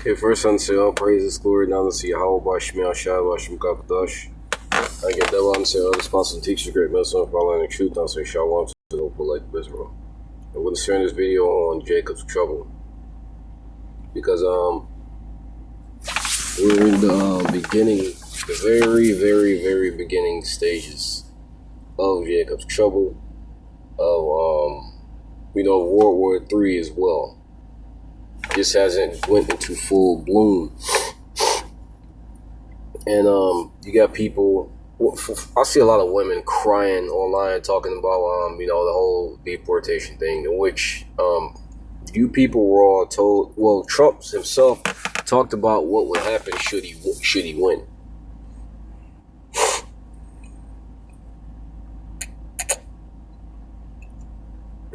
Okay, first on say all praises, glory, now let's see how about Shemel Shah, Washem Kapadash. I get that one, say all responsible teachers, great medicine, following the truth, I'll say Shalom to the local life of Israel. And we're sharing this video on Jacob's trouble. Because we're in the beginning, the very beginning stages of Jacob's trouble, of World War III as well. This hasn't went into full bloom. And you got people, I see a lot of women crying online talking about the whole deportation thing, in which you people were all told, well, Trump himself talked about what would happen should he win.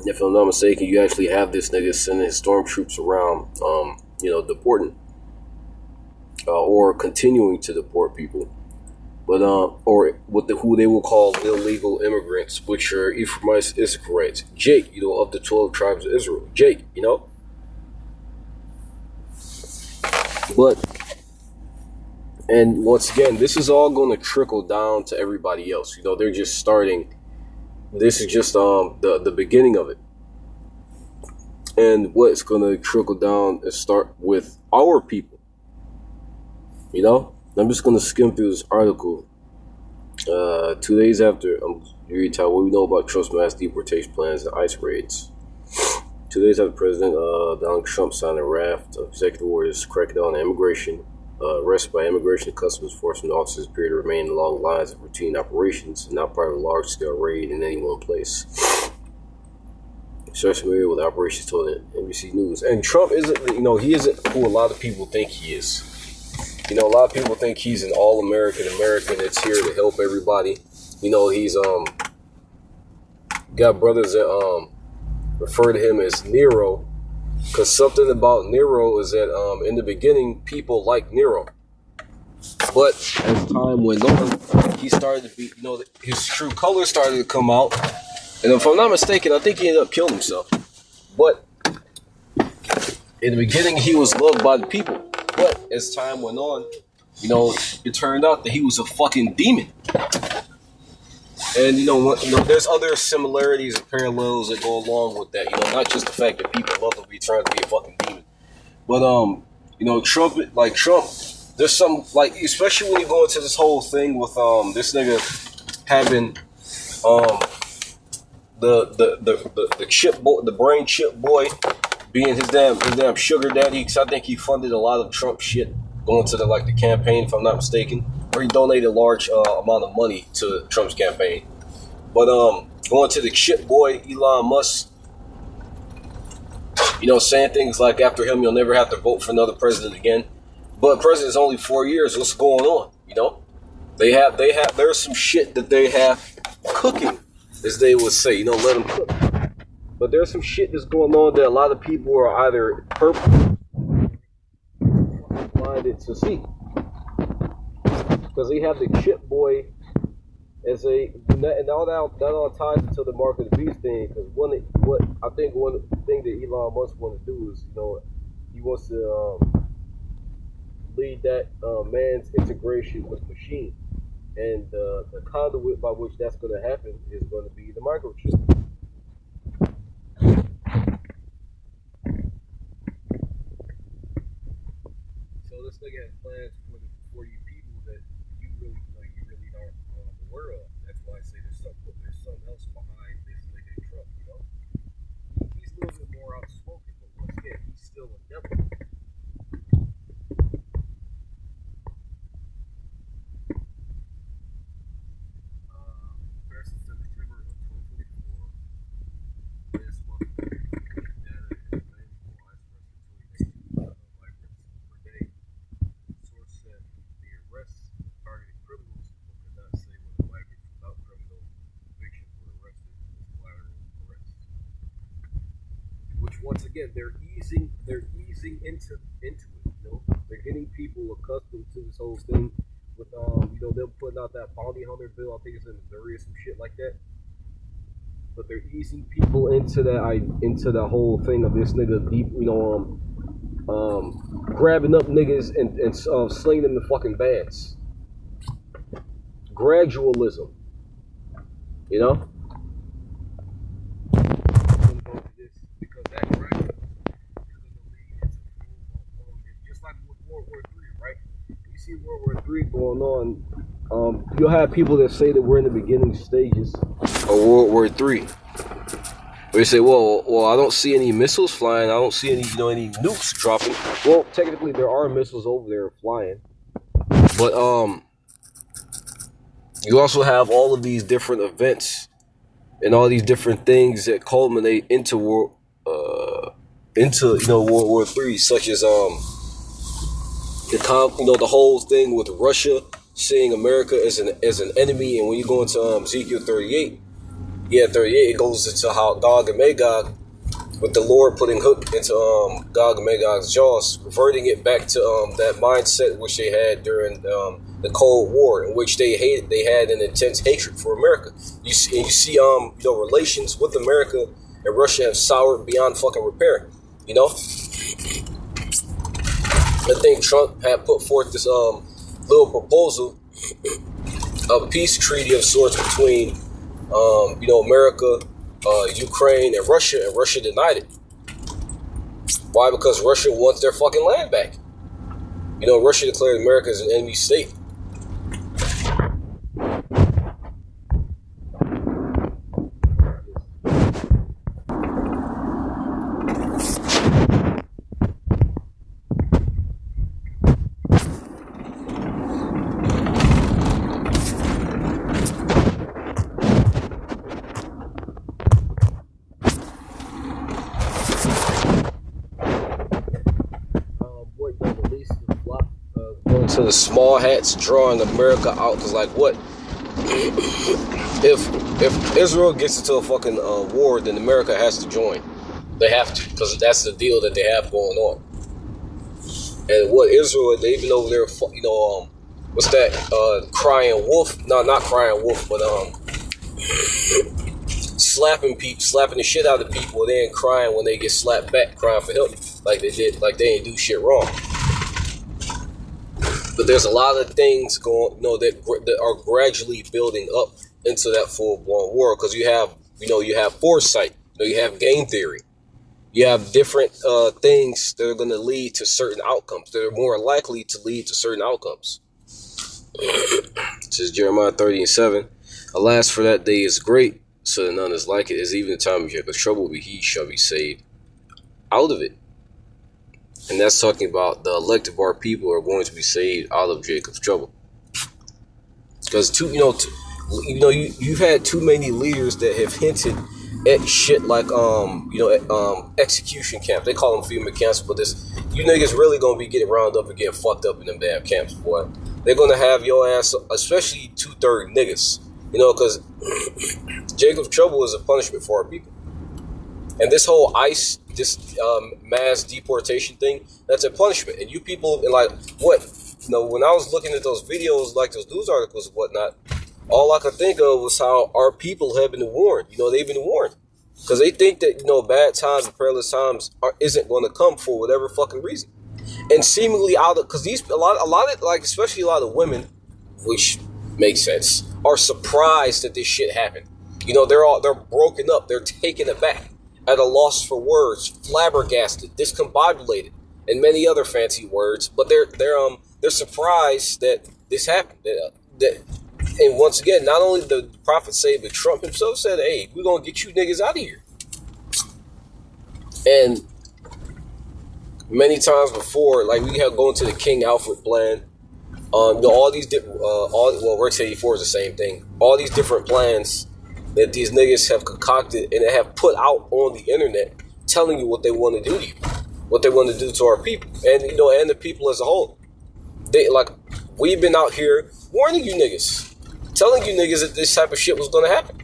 If I'm not mistaken, you actually have this nigga sending his stormtroops around, deporting or continuing to deport people, but or who they will call illegal immigrants, which are Ephraimites, Issacharites, Jake, of the 12 tribes of Israel, Jake, But, and once again, this is all going to trickle down to everybody else. They're just starting. This is just the beginning of it. And what's going to trickle down and start with our people. I'm just going to skim through this article. 2 days after, I'm reading what we know about Trump's mass deportation plans and ICE raids. 2 days after President Donald Trump signed a raft of executive orders cracking down on immigration, arrested by Immigration and Customs Enforcement officers appear to remain along lines of routine operations and not part of a large-scale raid in any one place. Search familiar with operations told NBC News. And Trump isn't, he isn't who a lot of people think he is. A lot of people think he's an all-American that's here to help everybody. He's got brothers that refer to him as Nero, because something about Nero is that in the beginning people liked Nero, but as time went on, he started to be, his true colors started to come out, and if I'm not mistaken, I think he ended up killing himself. But in the beginning, he was loved by the people, but as time went on, it turned out that he was a fucking demon. And there's other similarities and parallels that go along with that. Not just the fact that people love to be trying to be a fucking demon, but Trump, there's some especially when you go into this whole thing with this nigga having the chip boy, the brain chip boy, being his damn sugar daddy. Cause I think he funded a lot of Trump shit going to the campaign, if I'm not mistaken. Or he donated a large amount of money to Trump's campaign. But going to the chip boy, Elon Musk, saying things like after him, you'll never have to vote for another president again. But president's only 4 years. What's going on? There's some shit that they have cooking, as they would say. Let them cook. But there's some shit that's going on that a lot of people are either purposely blinded to see. Because they have the chip boy as and all that all ties into the mark of the beast thing. Because one thing that Elon Musk wants to do is, he wants to lead that man's integration with machine, and the conduit by which that's going to happen is going to be the microchip. So this nigga has plans for you people that you really aren't aware of. That's why I say there's something else behind this nigga Trump. He's a little bit more outspoken, but once again, he's still a devil. First September of 2024, this month, data is available as per day. Source said the arrests targeted criminals, but could not say whether migrants without criminal convictions were arrested as collateral arrests. Which once again, they're easing into it. They're getting people accustomed to this whole thing with them putting out that bounty hunter bill. I think it's in Missouri or some shit like that. But they're easing people into that whole thing of this nigga deep, grabbing up niggas and slinging them in fucking bands. Gradualism, you know. Because that gradualism just like with World War III, right? You see World War III going on. You'll have people that say that we're in the beginning stages of World War III. They say, well, I don't see any missiles flying. I don't see any nukes dropping. Well, technically, there are missiles over there flying, but you also have all of these different events and all these different things that culminate into World War III, such as the whole thing with Russia seeing America as an enemy, and when you go into Ezekiel 38. Yeah, 38, it goes into how Gog and Magog, with the Lord putting hook into Gog and Magog's jaws, reverting it back to that mindset which they had during the Cold War, in which they had an intense hatred for America. You see relations with America and Russia have soured beyond fucking repair. You know, I think Trump had put forth this little proposal of a peace treaty of sorts between America, Ukraine, and Russia denied it. Why? Because Russia wants their fucking land back. Russia declared America as an enemy state. To the small hats drawing America out, because like what if Israel gets into a fucking war, then America has to join. They have to, because that's the deal that they have going on. And what Israel, they've been over there, what's that, crying wolf, no, not crying wolf, but slapping the shit out of people, and then crying when they get slapped back, crying for help, like they ain't do shit wrong. But there's a lot of things going, that are gradually building up into that full-blown war, because you have foresight, you have game theory, you have different things that are going to lead to certain outcomes, that are more likely to lead to certain outcomes. It says Jeremiah 30:7, alas, for that day is great, so that none is like it, as even the time of Jacob's trouble, but he shall be saved out of it. And that's talking about the elect of our people are going to be saved out of Jacob's trouble. Because you've had too many leaders that have hinted at shit like execution camps. They call them FEMA camps, but you niggas really gonna be getting rounded up and getting fucked up in them damn camps, boy. They're gonna have your ass, especially 2/3 niggas. Because Jacob's trouble is a punishment for our people. And this whole ICE, this mass deportation thing, that's a punishment. And you people, and like, what? When I was looking at those videos, like those news articles and whatnot, all I could think of was how our people have been warned. They've been warned. Because they think that, bad times and perilous times isn't going to come for whatever fucking reason. And seemingly because a lot of, like, especially a lot of women, which makes sense, are surprised that this shit happened. They're broken up. They're taken aback, at a loss for words, flabbergasted, discombobulated, and many other fancy words. But they're surprised that this happened. And once again, not only the prophet said, but Trump himself said, "Hey, we're gonna get you niggas out of here." And many times before, like we have going to the King Alfred plan. All these different, Rex 84 is the same thing. All these different plans that these niggas have concocted and have put out on the internet, telling you what they want to do to you, what they want to do to our people, and and the people as a whole. We've been out here warning you niggas, telling you niggas that this type of shit was going to happen,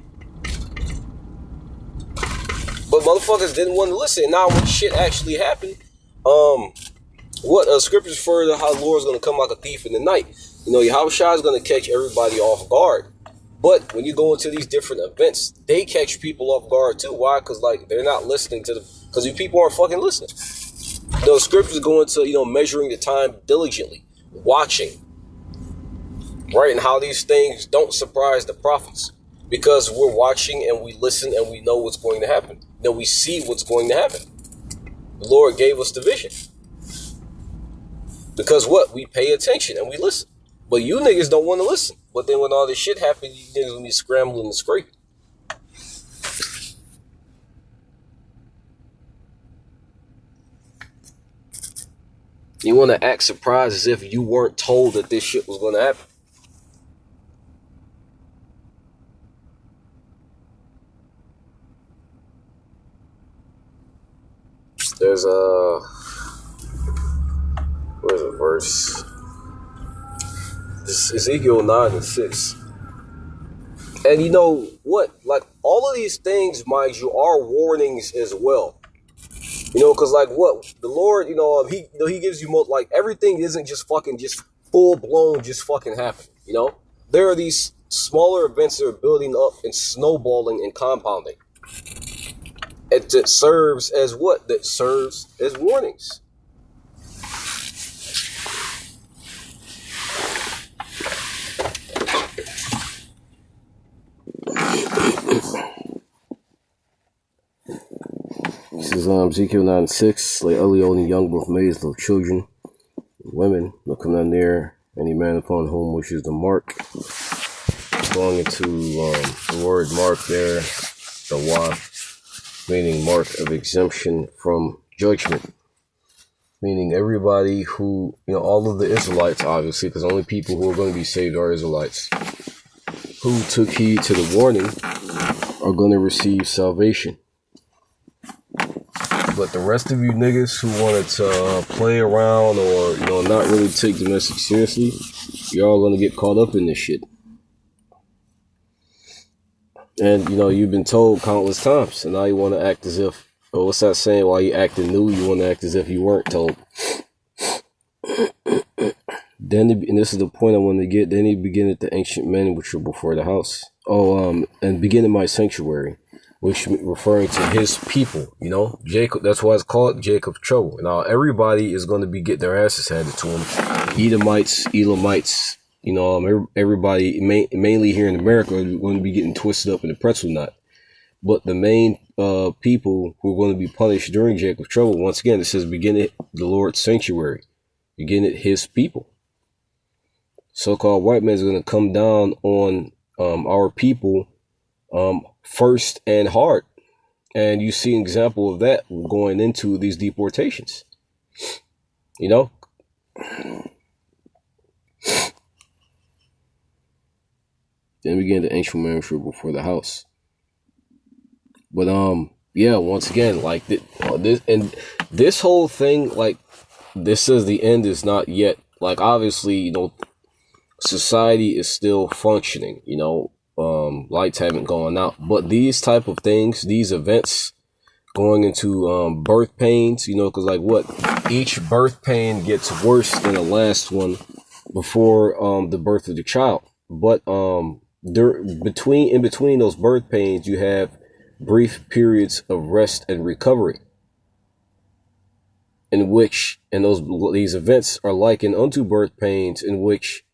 but motherfuckers didn't want to listen. Now when shit actually happened, scriptures refer to how the Lord's going to come like a thief in the night. Yahushua is going to catch everybody off guard. But when you go into these different events, they catch people off guard too. Why? Because they're not listening to them. Because you people aren't fucking listening. The scriptures go into, measuring the time diligently, watching, right? And how these things don't surprise the prophets because we're watching and we listen and we know what's going to happen. We see what's going to happen. The Lord gave us the vision. Because what? We pay attention and we listen. But you niggas don't want to listen. But then when all this shit happens, you niggas will be scrambling and scraping. You want to act surprised as if you weren't told that this shit was going to happen. There's where's the verse? This Ezekiel 9:6. And you know what? Like all of these things, mind you, are warnings as well. Because like what the Lord, he gives you most, like everything isn't just full blown, just fucking happening. There are these smaller events that are building up and snowballing and compounding. It serves as what? That serves as warnings. This is Ezekiel 9:6. Like early old and young, both maids, little children, women, will come down there. Any man upon whom wishes the mark. Going into the word mark there, the wa, meaning mark of exemption from judgment. Meaning everybody who, all of the Israelites, obviously, because only people who are going to be saved are Israelites, who took heed to the warning are going to receive salvation. But the rest of you niggas who wanted to play around or, not really take the message seriously, y'all gonna get caught up in this shit. And, you've been told countless times, and now you want to act as if, what's that saying? While you acting new, you want to act as if you weren't told. Then, and this is the point I want to get, then he began at the ancient men which were before the house. And begin in my sanctuary. Which referring to his people, Jacob. That's why it's called Jacob's trouble. Now everybody is going to be getting their asses handed to them. Edomites, Elamites, everybody, mainly here in America, are going to be getting twisted up in the pretzel knot. But the main people who are going to be punished during Jacob's trouble, once again, it says begin at the Lord's sanctuary, begin at his people. So-called white man is going to come down on our people. First and hard. And you see an example of that going into these deportations. Then began the ancient man before the house. But once again, like this whole thing, like this says the end is not yet. Like obviously, society is still functioning, lights haven't gone out, but these type of things, these events going into birth pains, because like what, each birth pain gets worse than the last one before the birth of the child. But in between those birth pains, you have brief periods of rest and recovery, in which these events are likened unto birth pains, in which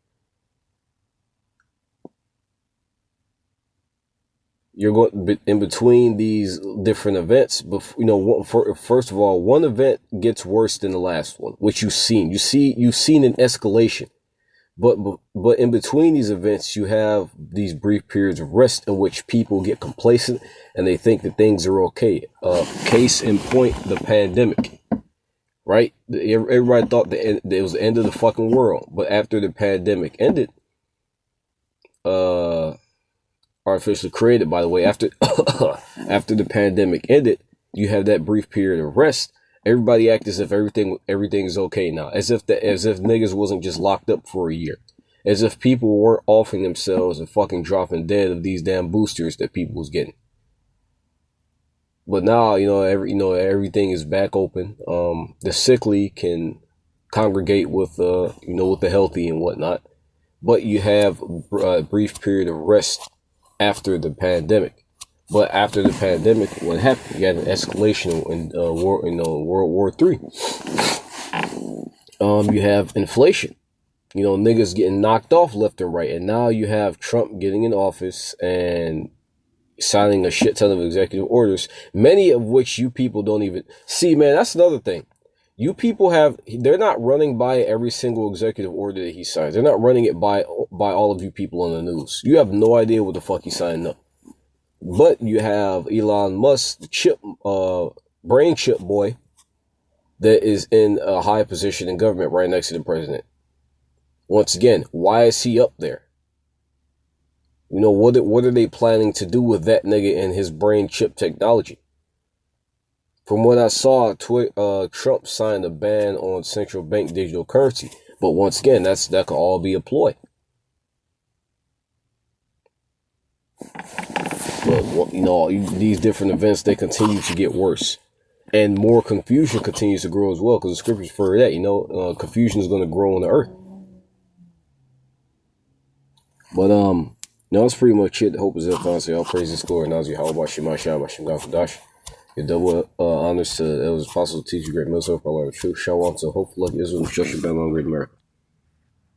you're going in between these different events. But first of all, one event gets worse than the last one, which you've seen an escalation. But in between these events, you have these brief periods of rest in which people get complacent and they think that things are okay. Case in point, the pandemic, right? Everybody thought that it was the end of the fucking world, but after the pandemic ended, artificially created, by the way, after the pandemic ended, you have that brief period of rest. Everybody act as if everything is okay now, as if niggas wasn't just locked up for a year, as if people weren't offing themselves and fucking dropping dead of these damn boosters that people was getting. But now, everything is back open. The sickly can congregate with with the healthy and whatnot, but you have a brief period of rest after the pandemic. But after the pandemic, what happened? You had an escalation in World War III. You have inflation. Niggas getting knocked off left and right. And now you have Trump getting in office and signing a shit ton of executive orders, many of which you people don't even see, man. That's another thing. You people they're not running by every single executive order that he signs. They're not running it by all of you people on the news. You have no idea what the fuck he's signing up. But you have Elon Musk, the brain chip boy, that is in a high position in government right next to the president. Once again, why is he up there? What are they planning to do with that nigga and his brain chip technology? From what I saw, Trump signed a ban on central bank digital currency. But once again, that could all be a ploy. But, these different events, they continue to get worse. And more confusion continues to grow as well, because the scriptures for that, confusion is going to grow on the earth. But, that's pretty much it. The hope is that honestly, all praise and glory. Nazi, how about Shema Shah, Bashim Gafadash? Your double honors to elders, apostles, teachers, great Muslim, for our truth. Shalom to hopeful lucky Israel, and Joshua, Great America.